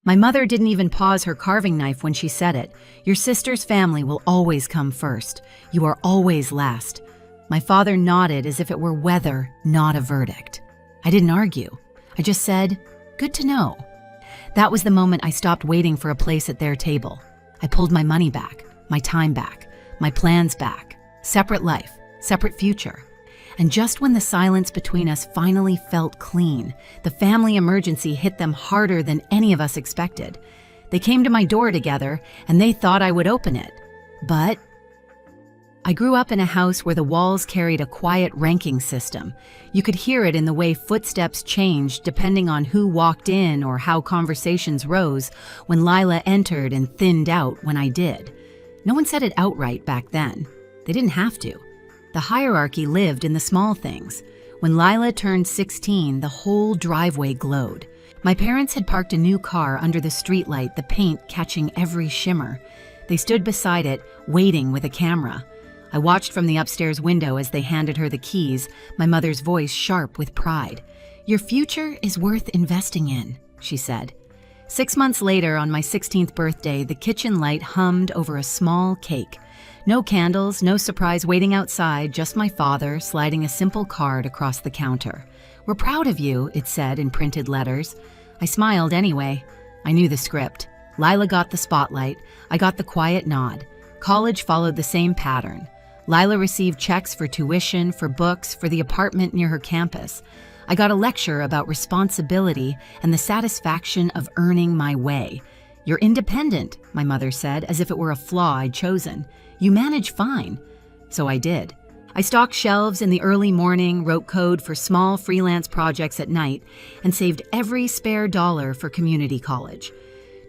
My mother didn't even pause her carving knife when she said it. Your sister's family will always come first. You are always last. My father nodded as if it were weather, not a verdict. I didn't argue. I just said, good to know. That was the moment I stopped waiting for a place at their table. I pulled my money back, my time back, my plans back. Separate life, separate future. And just when the silence between us finally felt clean, the family emergency hit them harder than any of us expected. They came to my door together, and they thought I would open it. But I grew up in a house where the walls carried a quiet ranking system. You could hear it in the way footsteps changed depending on who walked in or how conversations rose when Lila entered and thinned out when I did. No one said it outright back then. They didn't have to. The hierarchy lived in the small things. When Lila turned 16, the whole driveway glowed. My parents had parked a new car under the streetlight, the paint catching every shimmer. They stood beside it, waiting with a camera. I watched from the upstairs window as they handed her the keys, my mother's voice sharp with pride. Your future is worth investing in, she said. 6 months later, on my 16th birthday, the kitchen light hummed over a small cake. No candles, no surprise waiting outside, just my father sliding a simple card across the counter. We're proud of you, it said in printed letters. I smiled anyway. I knew the script. Lila got the spotlight. I got the quiet nod. College followed the same pattern. Lila received checks for tuition, for books, for the apartment near her campus. I got a lecture about responsibility and the satisfaction of earning my way. You're independent, my mother said, as if it were a flaw I'd chosen. You manage fine. So I did. I stocked shelves in the early morning, wrote code for small freelance projects at night, and saved every spare dollar for community college.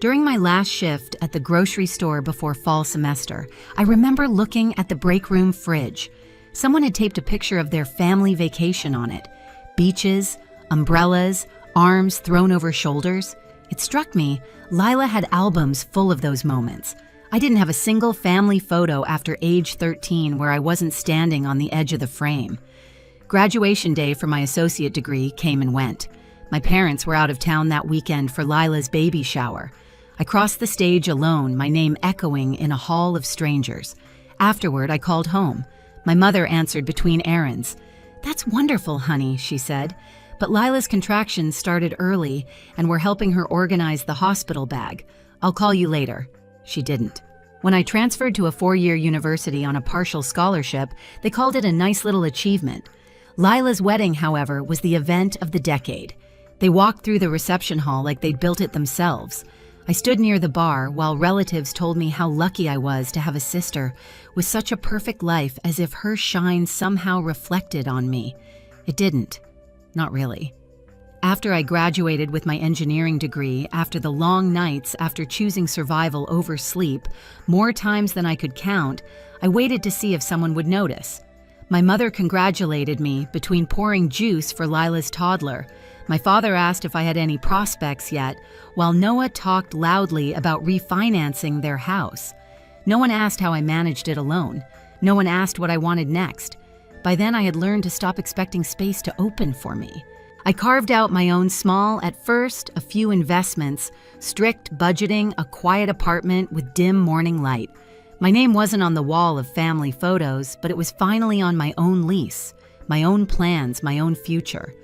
During my last shift at the grocery store before fall semester, I remember looking at the break room fridge. Someone had taped a picture of their family vacation on it. Beaches, umbrellas, arms thrown over shoulders. It struck me, Lila had albums full of those moments. I didn't have a single family photo after age 13 where I wasn't standing on the edge of the frame. Graduation day for my associate degree came and went. My parents were out of town that weekend for Lila's baby shower. I crossed the stage alone, my name echoing in a hall of strangers. Afterward, I called home. My mother answered between errands. That's wonderful, honey, she said. But Lila's contractions started early and were helping her organize the hospital bag. I'll call you later. She didn't. When I transferred to a 4-year university on a partial scholarship, they called it a nice little achievement. Lila's wedding, however, was the event of the decade. They walked through the reception hall like they'd built it themselves. I stood near the bar while relatives told me how lucky I was to have a sister with such a perfect life, as if her shine somehow reflected on me. It didn't. Not really. After I graduated with my engineering degree, after the long nights after choosing survival over sleep, more times than I could count, I waited to see if someone would notice. My mother congratulated me between pouring juice for Lila's toddler. My father asked if I had any prospects yet, while Noah talked loudly about refinancing their house. No one asked how I managed it alone. No one asked what I wanted next. By then I had learned to stop expecting space to open for me. I carved out my own small, at first, a few investments, strict budgeting, a quiet apartment with dim morning light. My name wasn't on the wall of family photos, but it was finally on my own lease, my own plans, my own future.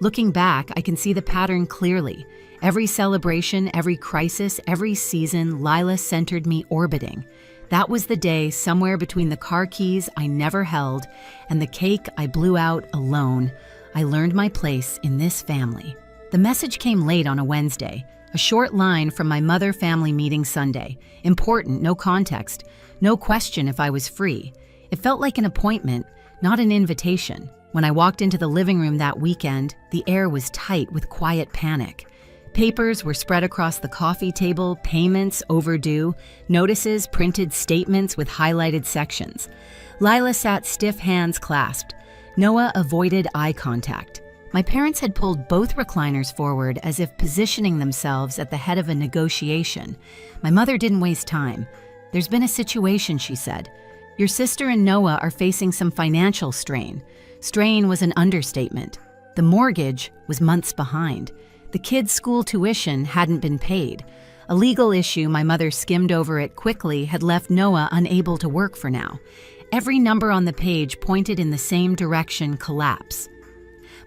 Looking back, I can see the pattern clearly. Every celebration, every crisis, every season, Lila centered me orbiting. That was the day somewhere between the car keys I never held and the cake I blew out alone, I learned my place in this family. The message came late on a Wednesday, a short line from my mother family meeting Sunday. Important, no context, no question if I was free. It felt like an appointment, not an invitation. When I walked into the living room that weekend, the air was tight with quiet panic. Papers were spread across the coffee table, payments overdue, notices, printed statements with highlighted sections. Lila sat stiff, hands clasped. Noah avoided eye contact. My parents had pulled both recliners forward as if positioning themselves at the head of a negotiation. My mother didn't waste time. There's been a situation, she said. Your sister and Noah are facing some financial strain. Strain was an understatement. The mortgage was months behind. The kids' school tuition hadn't been paid. A legal issue my mother skimmed over it quickly had left Noah unable to work for now. Every number on the page pointed in the same direction: collapse.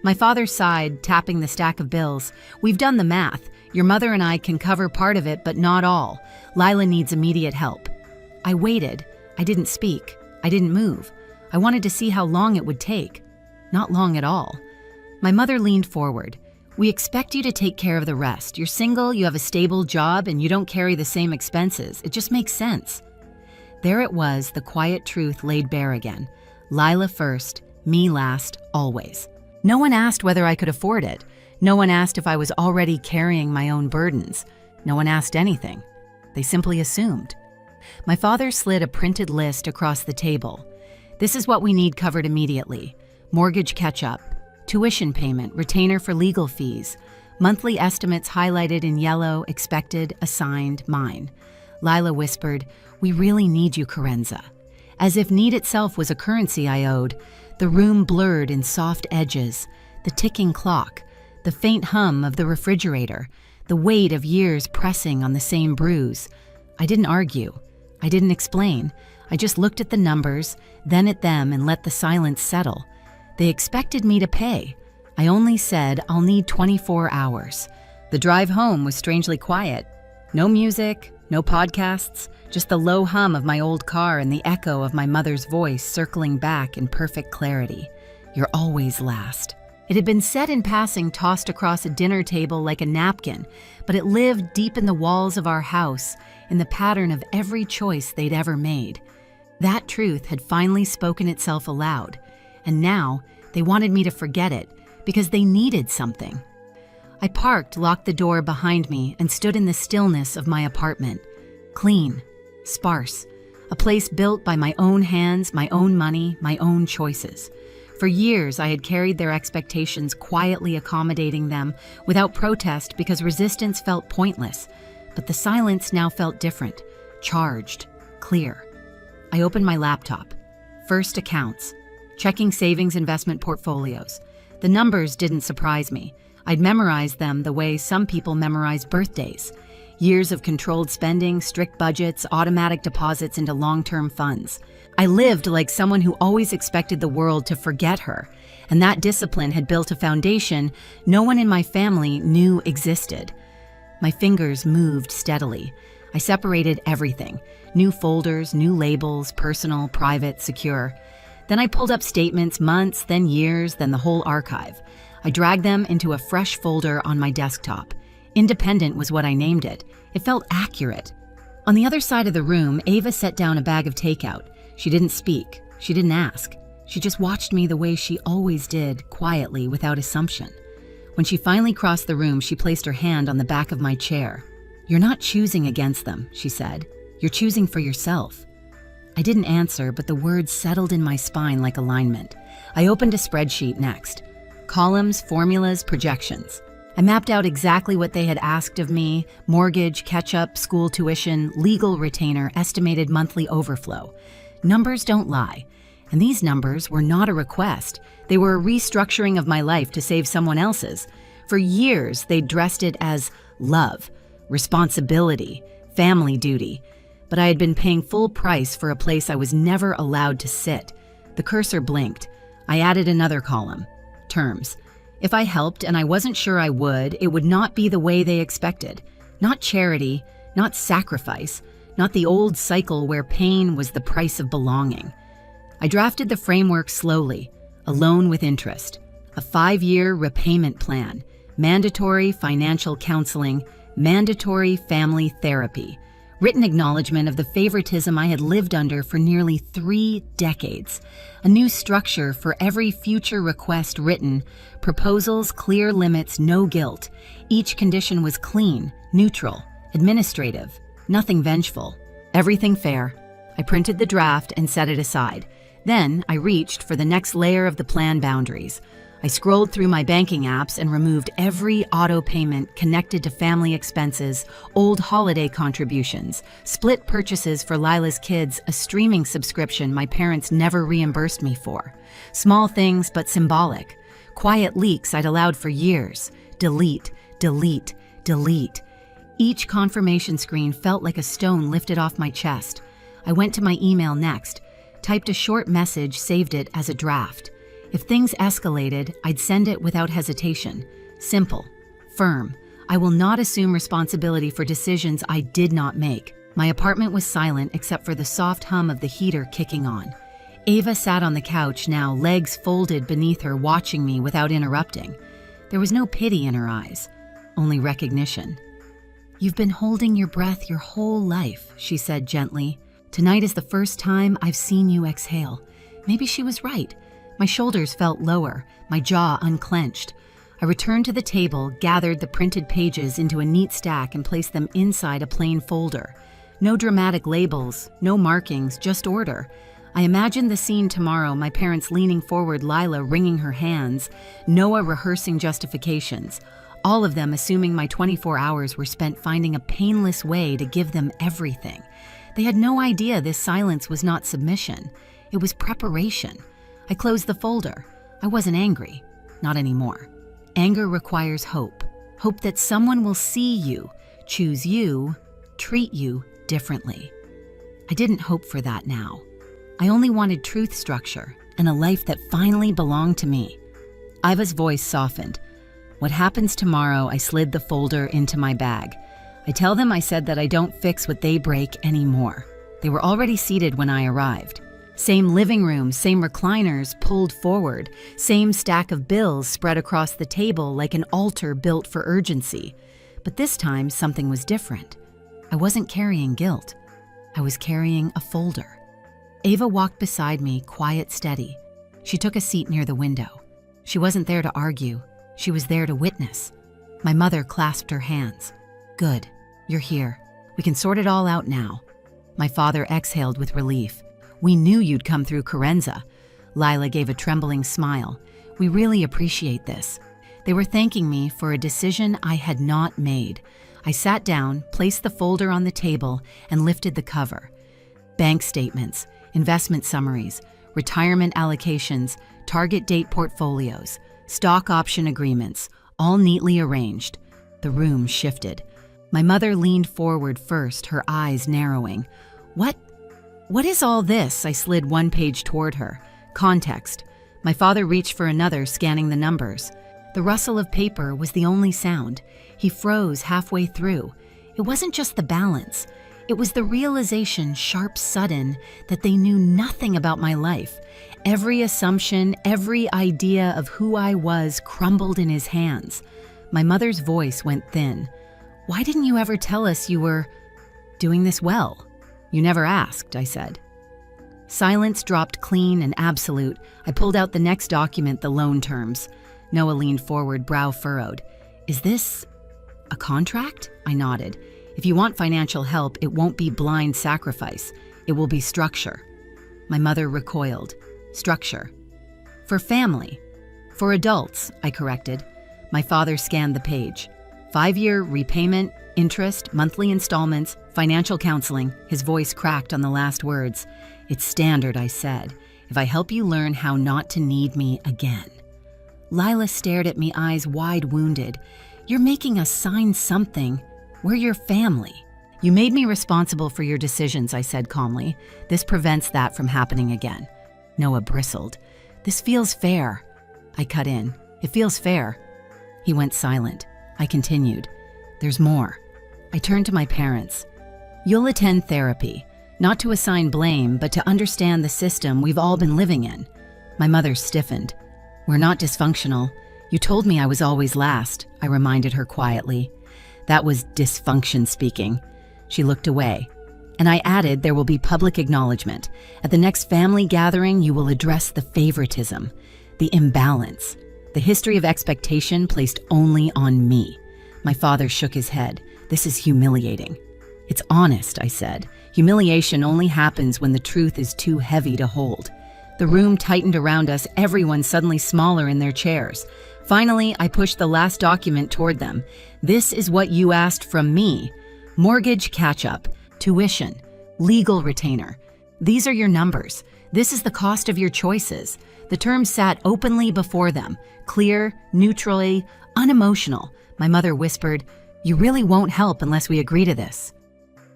My father sighed, tapping the stack of bills. "We've done the math. Your mother and I can cover part of it, but not all. Lila needs immediate help." I waited. I didn't speak. I didn't move. I wanted to see how long it would take. Not long at all. My mother leaned forward. "We expect you to take care of the rest. You're single, you have a stable job, and you don't carry the same expenses. It just makes sense." There it was, the quiet truth laid bare again. Lila first, me last, always. No one asked whether I could afford it. No one asked if I was already carrying my own burdens. No one asked anything. They simply assumed. My father slid a printed list across the table. "This is what we need covered immediately. Mortgage catch-up, tuition payment, retainer for legal fees, monthly estimates highlighted in yellow, expected, assigned, mine." Lila whispered, "We really need you, Carenza." As if need itself was a currency I owed. The room blurred in soft edges, the ticking clock, the faint hum of the refrigerator, the weight of years pressing on the same bruise. I didn't argue. I didn't explain. I just looked at the numbers, then at them, and let the silence settle. They expected me to pay. I only said, "I'll need 24 hours." The drive home was strangely quiet. No music, no podcasts, just the low hum of my old car and the echo of my mother's voice circling back in perfect clarity. "You're always last." It had been said in passing, tossed across a dinner table like a napkin, but it lived deep in the walls of our house, in the pattern of every choice they'd ever made. That truth had finally spoken itself aloud, and now they wanted me to forget it because they needed something. I parked, locked the door behind me, and stood in the stillness of my apartment. Clean, sparse, a place built by my own hands, my own money, my own choices. For years, I had carried their expectations, quietly accommodating them without protest because resistance felt pointless. But the silence now felt different, charged, clear. I opened my laptop. First, accounts. Checking savings investment portfolios. The numbers didn't surprise me. I'd memorized them the way some people memorize birthdays. Years of controlled spending, strict budgets, automatic deposits into long-term funds. I lived like someone who always expected the world to forget her, and that discipline had built a foundation no one in my family knew existed. My fingers moved steadily. I separated everything. New folders, new labels, personal, private, secure. Then I pulled up statements, months, then years, then the whole archive. I dragged them into a fresh folder on my desktop. Independent was what I named it. It felt accurate. On the other side of the room, Ava set down a bag of takeout. She didn't speak. She didn't ask. She just watched me the way she always did, quietly, without assumption. When she finally crossed the room, she placed her hand on the back of my chair. "You're not choosing against them," she said. "You're choosing for yourself." I didn't answer, but the words settled in my spine like alignment. I opened a spreadsheet next. Columns, formulas, projections. I mapped out exactly what they had asked of me: mortgage, catch-up, school tuition, legal retainer, estimated monthly overflow. Numbers don't lie. And these numbers were not a request. They were a restructuring of my life to save someone else's. For years, they'd dressed it as love, responsibility, family duty. But I had been paying full price for a place I was never allowed to sit. The cursor blinked. I added another column. Terms. If I helped, and I wasn't sure I would, it would not be the way they expected. Not charity, not sacrifice, not the old cycle where pain was the price of belonging. I drafted the framework slowly, a loan with interest, a 5-year repayment plan, mandatory financial counseling, mandatory family therapy, written acknowledgement of the favoritism I had lived under for nearly 3 decades, a new structure for every future request written, proposals, clear limits, no guilt. Each condition was clean, neutral, administrative, nothing vengeful, everything fair. I printed the draft and set it aside. Then I reached for the next layer of the plan boundaries. I scrolled through my banking apps and removed every auto payment connected to family expenses, old holiday contributions, split purchases for Lila's kids, a streaming subscription my parents never reimbursed me for. Small things but symbolic. Quiet leaks I'd allowed for years. Delete, delete, delete. Each confirmation screen felt like a stone lifted off my chest. I went to my email next, typed a short message, saved it as a draft. If things escalated, I'd send it without hesitation. Simple, firm. I will not assume responsibility for decisions I did not make. My apartment was silent except for the soft hum of the heater kicking on. Ava sat on the couch now, legs folded beneath her, watching me without interrupting. There was no pity in her eyes, only recognition. "You've been holding your breath your whole life," she said gently. "Tonight is the first time I've seen you exhale." Maybe she was right. My shoulders felt lower, my jaw unclenched. I returned to the table, gathered the printed pages into a neat stack and placed them inside a plain folder. No dramatic labels, no markings, just order. I imagined the scene tomorrow, my parents leaning forward, Lila wringing her hands, Noah rehearsing justifications, all of them assuming my 24 hours were spent finding a painless way to give them everything. They had no idea this silence was not submission. It was preparation. I closed the folder. I wasn't angry. Not anymore. Anger requires hope. Hope that someone will see you, choose you, treat you differently. I didn't hope for that now. I only wanted truth, structure, and a life that finally belonged to me. Iva's voice softened. "What happens tomorrow?" I slid the folder into my bag. I tell them I said that I don't fix what they break anymore. They were already seated when I arrived. Same living room, same recliners pulled forward, same stack of bills spread across the table like an altar built for urgency. But this time, something was different. I wasn't carrying guilt. I was carrying a folder. Ava walked beside me, quiet, steady. She took a seat near the window. She wasn't there to argue. She was there to witness. My mother clasped her hands. "Good. You're here. We can sort it all out now." My father exhaled with relief. "We knew you'd come through Carenza." Lila gave a trembling smile. "We really appreciate this." They were thanking me for a decision I had not made. I sat down, placed the folder on the table, and lifted the cover. Bank statements, investment summaries, retirement allocations, target date portfolios, stock option agreements, all neatly arranged. The room shifted. My mother leaned forward first, her eyes narrowing. What is all this?" I slid one page toward her. Context. My father reached for another, scanning the numbers. The rustle of paper was the only sound. He froze halfway through. It wasn't just the balance. It was the realization, sharp, sudden, that they knew nothing about my life. Every assumption, every idea of who I was crumbled in his hands. My mother's voice went thin. "Why didn't you ever tell us you were doing this well?" "You never asked," I said. Silence dropped clean and absolute. I pulled out the next document, the loan terms. Noah leaned forward, brow furrowed. "Is this a contract?" I nodded. "If you want financial help, it won't be blind sacrifice. It will be structure." My mother recoiled. "Structure. For family. For adults," I corrected. My father scanned the page. 5-year repayment, interest, monthly installments, financial counseling. His voice cracked on the last words. "It's standard," I said. "If I help you learn how not to need me again." Lila stared at me, eyes wide wounded. "You're making us sign something. We're your family." "You made me responsible for your decisions," I said calmly. "This prevents that from happening again." Noah bristled. "This feels fair." I cut in. "It feels fair." He went silent. I continued. "There's more." I turned to my parents. "You'll attend therapy, not to assign blame, but to understand the system we've all been living in." My mother stiffened. "We're not dysfunctional. You told me I was always last," I reminded her quietly. "That was dysfunction speaking." She looked away. And I added, "There will be public acknowledgement. At the next family gathering, you will address the favoritism, the imbalance, the history of expectation placed only on me." My father shook his head. "This is humiliating." "It's honest," I said. "Humiliation only happens when the truth is too heavy to hold." The room tightened around us, everyone suddenly smaller in their chairs. Finally, I pushed the last document toward them. "This is what you asked from me. Mortgage catch-up, tuition, legal retainer. These are your numbers. This is the cost of your choices." The terms sat openly before them, clear, neutrally, unemotional. My mother whispered, "You really won't help unless we agree to this."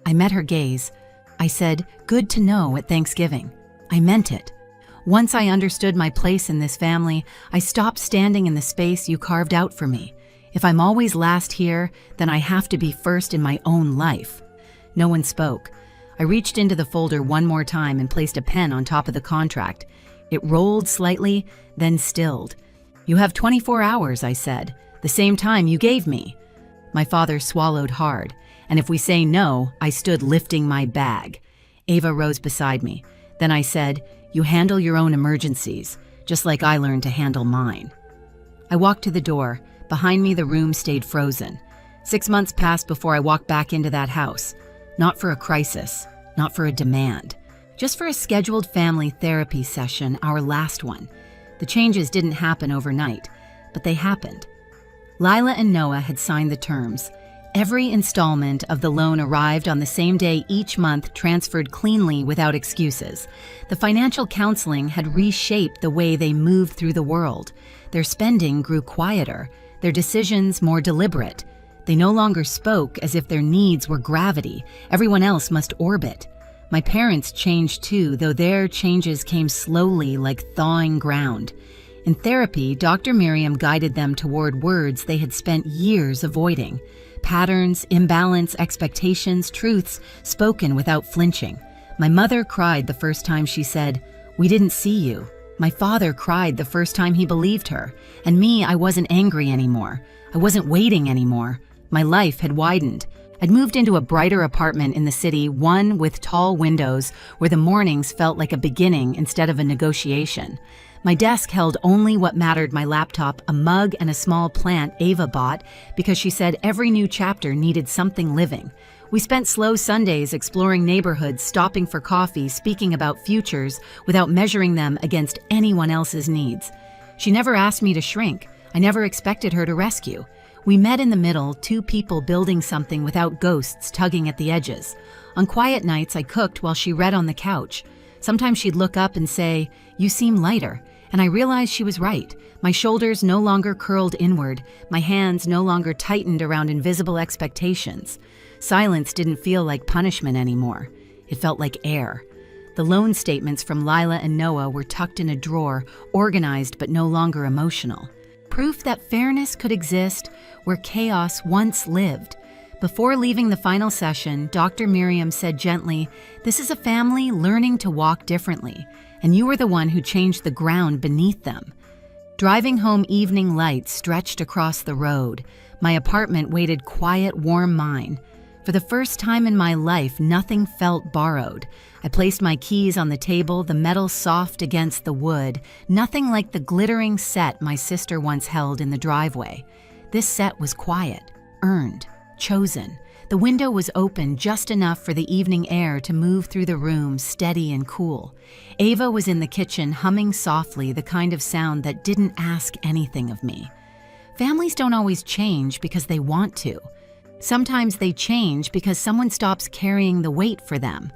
I met her gaze. I said, "Good to know at Thanksgiving." I meant it. Once I understood my place in this family, I stopped standing in the space you carved out for me. If I'm always last here, then I have to be first in my own life. No one spoke. I reached into the folder one more time and placed a pen on top of the contract. It rolled slightly, then stilled. "You have 24 hours, I said, the same time you gave me." My father swallowed hard, and if we say no, I stood lifting my bag. Ava rose beside me. Then I said, "You handle your own emergencies, just like I learned to handle mine." I walked to the door. Behind me, the room stayed frozen. 6 months passed before I walked back into that house. Not for a crisis, not for a demand, just for a scheduled family therapy session, our last one. The changes didn't happen overnight, but they happened. Lila and Noah had signed the terms. Every installment of the loan arrived on the same day each month, transferred cleanly without excuses. The financial counseling had reshaped the way they moved through the world. Their spending grew quieter, their decisions more deliberate. They no longer spoke as if their needs were gravity. Everyone else must orbit. My parents changed too, though their changes came slowly like thawing ground. In therapy, Dr. Miriam guided them toward words they had spent years avoiding. Patterns, imbalance, expectations, truths spoken without flinching. My mother cried the first time she said, "We didn't see you." My father cried the first time he believed her. And me, I wasn't angry anymore. I wasn't waiting anymore. My life had widened. I'd moved into a brighter apartment in the city, one with tall windows, where the mornings felt like a beginning instead of a negotiation. My desk held only what mattered: my laptop, a mug, and a small plant Ava bought because she said every new chapter needed something living. We spent slow Sundays exploring neighborhoods, stopping for coffee, speaking about futures without measuring them against anyone else's needs. She never asked me to shrink. I never expected her to rescue. We met in the middle, two people building something without ghosts tugging at the edges. On quiet nights, I cooked while she read on the couch. Sometimes she'd look up and say, "You seem lighter." And I realized she was right. My shoulders no longer curled inward, my hands no longer tightened around invisible expectations. Silence didn't feel like punishment anymore. It felt like air. The loan statements from Lila and Noah were tucked in a drawer, organized but no longer emotional. Proof that fairness could exist where chaos once lived. Before leaving the final session, Dr. Miriam said gently, "This is a family learning to walk differently, and you were the one who changed the ground beneath them." Driving home, evening lights stretched across the road. My apartment waited quiet, warm mine. For the first time in my life, nothing felt borrowed. I placed my keys on the table, the metal soft against the wood, nothing like the glittering set my sister once held in the driveway. This set was quiet, earned, chosen. The window was open just enough for the evening air to move through the room, steady and cool. Ava was in the kitchen, humming softly, the kind of sound that didn't ask anything of me. Families don't always change because they want to. Sometimes they change because someone stops carrying the weight for them.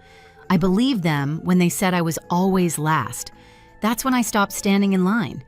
I believed them when they said I was always last. That's when I stopped standing in line.